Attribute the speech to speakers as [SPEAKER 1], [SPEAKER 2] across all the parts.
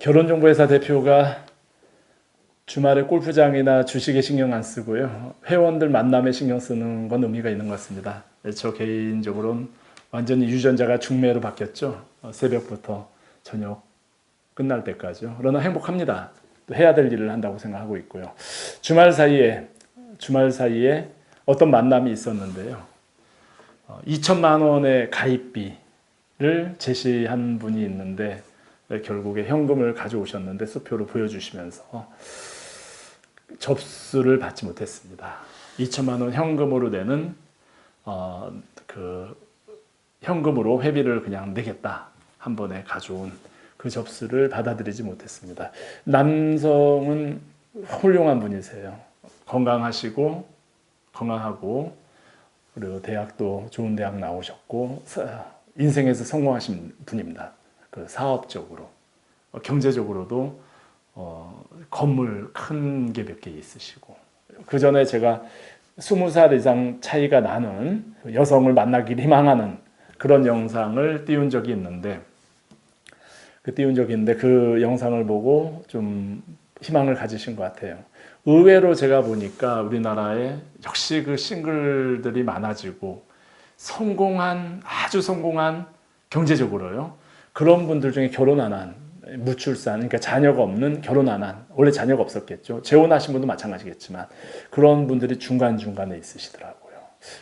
[SPEAKER 1] 결혼정보회사 대표가 주말에 골프장이나 주식에 신경 안 쓰고요. 회원들 만남에 신경 쓰는 건 의미가 있는 것 같습니다. 저 개인적으로는 완전히 유전자가 중매로 바뀌었죠. 새벽부터 저녁 끝날 때까지요. 그러나 행복합니다. 또 해야 될 일을 한다고 생각하고 있고요. 주말 사이에 어떤 만남이 있었는데요. 2천만 원의 가입비를 제시한 분이 있는데 결국에 현금을 가져오셨는데 수표로 보여주시면서 접수를 받지 못했습니다. 2천만 원 현금으로 내는 현금으로 회비를 그냥 내겠다 한 번에 가져온 그 접수를 받아들이지 못했습니다. 남성은 훌륭한 분이세요. 건강하고 그리고 대학도 좋은 대학 나오셨고 인생에서 성공하신 분입니다. 그 사업적으로 경제적으로도 건물 큰 게 몇 개 있으시고 그 전에 제가 20살 이상 차이가 나는 여성을 만나길 희망하는 그런 영상을 띄운 적이 있는데 그 영상을 보고 좀 희망을 가지신 것 같아요. 의외로 제가 보니까 우리나라에 역시 그 싱글들이 많아지고 아주 성공한 경제적으로요. 그런 분들 중에 결혼 안 한, 무출산, 그러니까 자녀가 없는, 결혼 안 한, 원래 자녀가 없었겠죠. 재혼하신 분도 마찬가지겠지만 그런 분들이 중간중간에 있으시더라고요.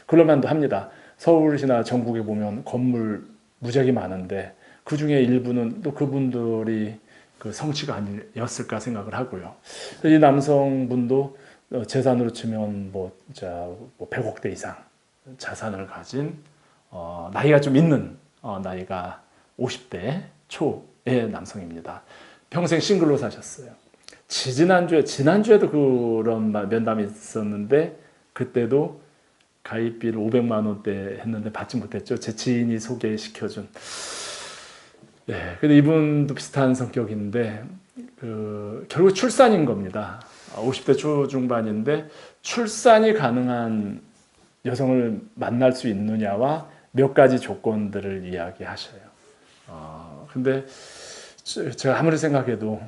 [SPEAKER 1] 그럴 만도 합니다. 서울시나 전국에 보면 건물 무지하게 많은데 그 중에 일부는 또 그분들이 그 성취가 아니었을까 생각을 하고요. 이 남성분도 재산으로 치면 100억대 이상 자산을 가진 나이가 좀 있는 나이가 50대 초의 남성입니다. 평생 싱글로 사셨어요. 지난주에도 그런 면담이 있었는데 그때도 가입비를 500만 원대 했는데 받지 못했죠. 제 지인이 소개시켜준. 네, 근데 이분도 비슷한 성격인데 결국 출산인 겁니다. 50대 초중반인데 출산이 가능한 여성을 만날 수 있느냐와 몇 가지 조건들을 이야기하셔요. 근데 제가 아무리 생각해도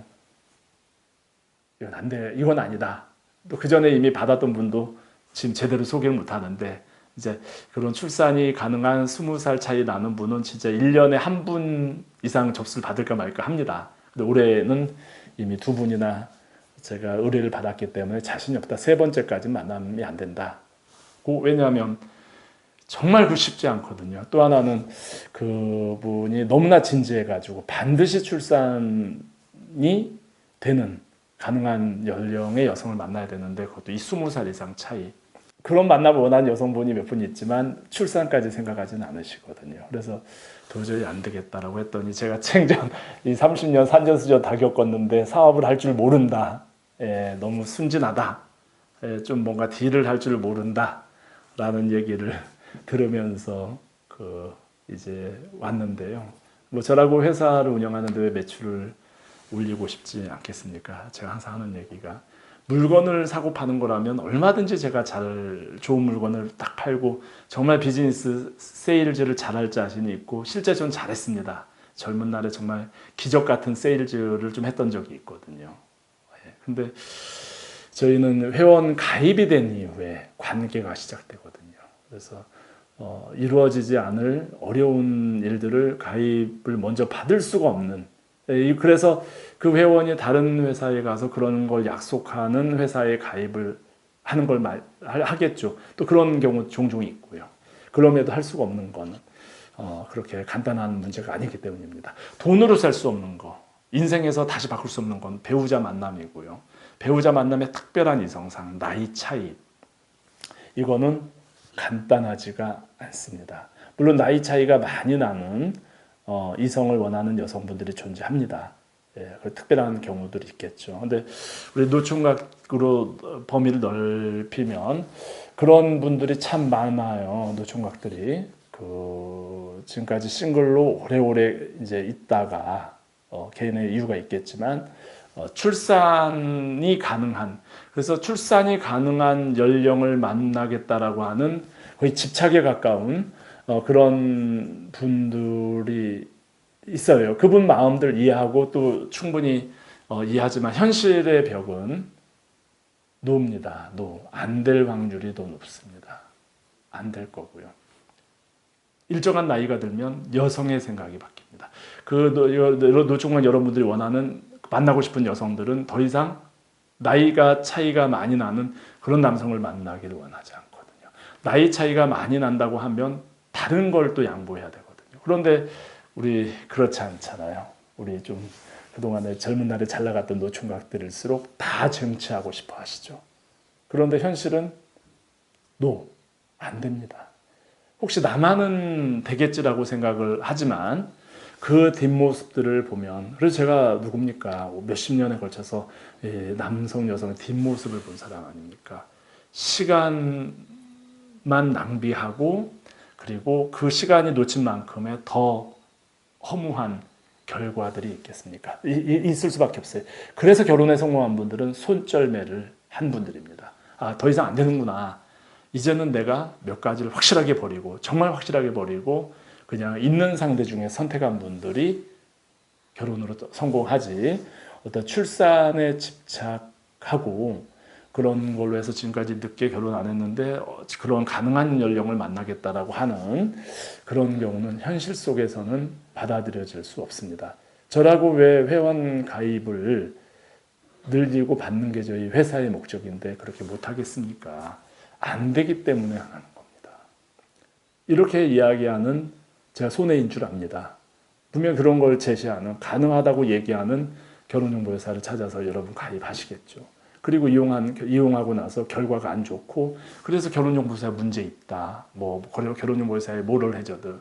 [SPEAKER 1] 이건 안 돼, 이건 아니다. 또 그 전에 이미 받았던 분도 지금 제대로 소개를 못 하는데 이제 그런 출산이 가능한 20살 차이 나는 분은 진짜 1년에 한 분 이상 접수를 받을까 말까 합니다. 근데 올해는 이미 2분이나 제가 의뢰를 받았기 때문에 자신이 없다. 3번째까지 만남이 안 된다. 왜냐하면 정말 그 쉽지 않거든요. 또 하나는 그분이 너무나 진지해가지고 반드시 출산이 되는 가능한 연령의 여성을 만나야 되는데 그것도 이 20살 이상 차이. 그런 만남을 원하는 여성분이 몇 분 있지만 출산까지 생각하지는 않으시거든요. 그래서 도저히 안 되겠다라고 했더니 제가 생전 이 30년 산전수전 다 겪었는데 사업을 할 줄 모른다. 너무 순진하다. 좀 뭔가 딜을 할 줄 모른다. 라는 얘기를 들으면서 이제 왔는데요. 저라고 회사를 운영하는데 왜 매출을 올리고 싶지 않겠습니까? 제가 항상 하는 얘기가 물건을 사고 파는 거라면 얼마든지 제가 좋은 물건을 딱 팔고 정말 비즈니스 세일즈를 잘할 자신이 있고 실제 전 잘했습니다. 젊은 날에 정말 기적 같은 세일즈를 좀 했던 적이 있거든요. 근데 저희는 회원 가입이 된 이후에 관계가 시작되거든요. 그래서 이루어지지 않을 어려운 일들을 가입을 먼저 받을 수가 없는, 그래서 그 회원이 다른 회사에 가서 그런 걸 약속하는 회사에 가입을 하는 걸 하겠죠. 또 그런 경우 종종 있고요. 그럼에도 할 수가 없는 거는 그렇게 간단한 문제가 아니기 때문입니다. 돈으로 살 수 없는 거, 인생에서 다시 바꿀 수 없는 건 배우자 만남이고요. 배우자 만남의 특별한 이성상, 나이 차이, 이거는 간단하지가 않습니다. 물론 나이 차이가 많이 나는 이성을 원하는 여성분들이 존재합니다. 특별한 경우들이 있겠죠. 근데 우리 노총각으로 범위를 넓히면 그런 분들이 참 많아요. 노총각들이 지금까지 싱글로 오래오래 이제 있다가 개인의 이유가 있겠지만 출산이 가능한, 그래서 출산이 가능한 연령을 만나겠다라고 하는 거의 집착에 가까운 그런 분들이 있어요. 그분 마음들 이해하고 또 충분히 이해하지만 현실의 벽은 노입니다. 노. 안 될 확률이 더 높습니다. 안 될 거고요. 일정한 나이가 들면 여성의 생각이 바뀝니다. 그 노총각 여러분들이 원하는 만나고 싶은 여성들은 더 이상 나이가 차이가 많이 나는 그런 남성을 만나기를 원하지 않거든요. 나이 차이가 많이 난다고 하면 다른 걸 또 양보해야 되거든요. 그런데 우리 그렇지 않잖아요. 우리 좀 그동안에 젊은 날에 잘 나갔던 노총각들일수록 다 쟁취하고 싶어 하시죠. 그런데 현실은 노, 안 됩니다. 혹시 나만은 되겠지라고 생각을 하지만 그 뒷모습들을 보면, 그래서 제가 누굽니까? 몇십 년에 걸쳐서 남성, 여성의 뒷모습을 본 사람 아닙니까? 시간만 낭비하고 그리고 그 시간이 놓친 만큼의 더 허무한 결과들이 있겠습니까? 있을 수밖에 없어요. 그래서 결혼에 성공한 분들은 손절매를 한 분들입니다. 아, 더 이상 안 되는구나. 이제는 내가 몇 가지를 확실하게 버리고, 정말 확실하게 버리고 그냥 있는 상대 중에 선택한 분들이 결혼으로 성공하지, 어떤 출산에 집착하고 그런 걸로 해서 지금까지 늦게 결혼 안 했는데 그런 가능한 연령을 만나겠다라고 하는 그런 경우는 현실 속에서는 받아들여질 수 없습니다. 저라고 왜 회원 가입을 늘리고 받는 게 저희 회사의 목적인데 그렇게 못하겠습니까? 안 되기 때문에 안 하는 겁니다. 이렇게 이야기하는 제가 손해인 줄 압니다. 분명 그런 걸 제시하는, 가능하다고 얘기하는 결혼정보회사를 찾아서 여러분 가입하시겠죠. 그리고 이용하고 나서 결과가 안 좋고, 그래서 결혼정보회사에 문제 있다, 뭐 결혼정보회사에 뭐를 해줘도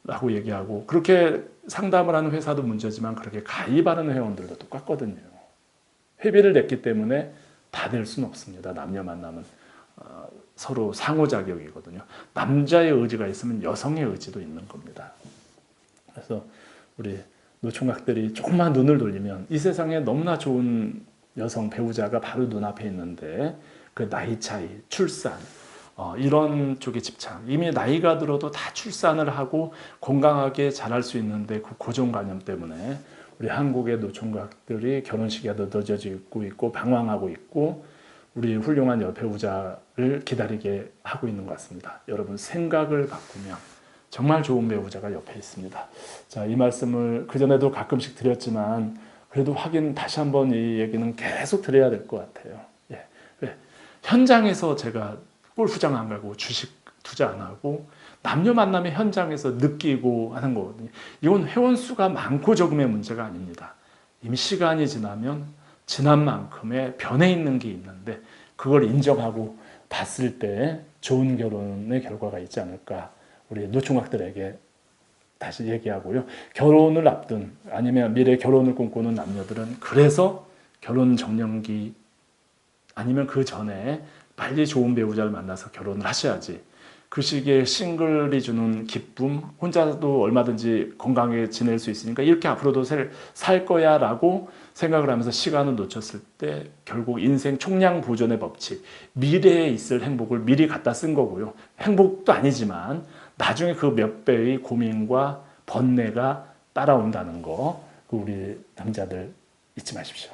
[SPEAKER 1] 라고 얘기하고, 그렇게 상담을 하는 회사도 문제지만 그렇게 가입하는 회원들도 똑같거든요. 회비를 냈기 때문에 다 될 수는 없습니다. 남녀 만남은 서로 상호작용이거든요. 남자의 의지가 있으면 여성의 의지도 있는 겁니다. 그래서 우리 노총각들이 조금만 눈을 돌리면 이 세상에 너무나 좋은 여성 배우자가 바로 눈앞에 있는데, 그 나이 차이, 출산, 이런 쪽에 집착. 이미 나이가 들어도 다 출산을 하고 건강하게 자랄 수 있는데 그 고정관념 때문에 우리 한국의 노총각들이 결혼식에 늦어지고 있고 방황하고 있고 우리 훌륭한 배우자를 기다리게 하고 있는 것 같습니다. 여러분, 생각을 바꾸면 정말 좋은 배우자가 옆에 있습니다. 자, 이 말씀을 그전에도 가끔씩 드렸지만 그래도 다시 한번 이 얘기는 계속 드려야 될 것 같아요. 예. 왜? 현장에서 제가 골프장 안 가고 주식 투자 안 하고 남녀 만남의 현장에서 느끼고 하는 거거든요. 이건 회원 수가 많고 적음의 문제가 아닙니다. 이미 시간이 지나면 지난 만큼의 변해 있는 게 있는데 그걸 인정하고 봤을 때 좋은 결혼의 결과가 있지 않을까, 우리 노총각들에게 다시 얘기하고요. 결혼을 앞둔 아니면 미래 결혼을 꿈꾸는 남녀들은 그래서 결혼 정년기 아니면 그 전에 빨리 좋은 배우자를 만나서 결혼을 하셔야지, 그 시기에 싱글이 주는 기쁨, 혼자도 얼마든지 건강하게 지낼 수 있으니까 이렇게 앞으로도 살 거야 라고 생각을 하면서 시간을 놓쳤을 때 결국 인생 총량 보존의 법칙, 미래에 있을 행복을 미리 갖다 쓴 거고요. 행복도 아니지만 나중에 그 몇 배의 고민과 번뇌가 따라온다는 거, 우리 남자들 잊지 마십시오.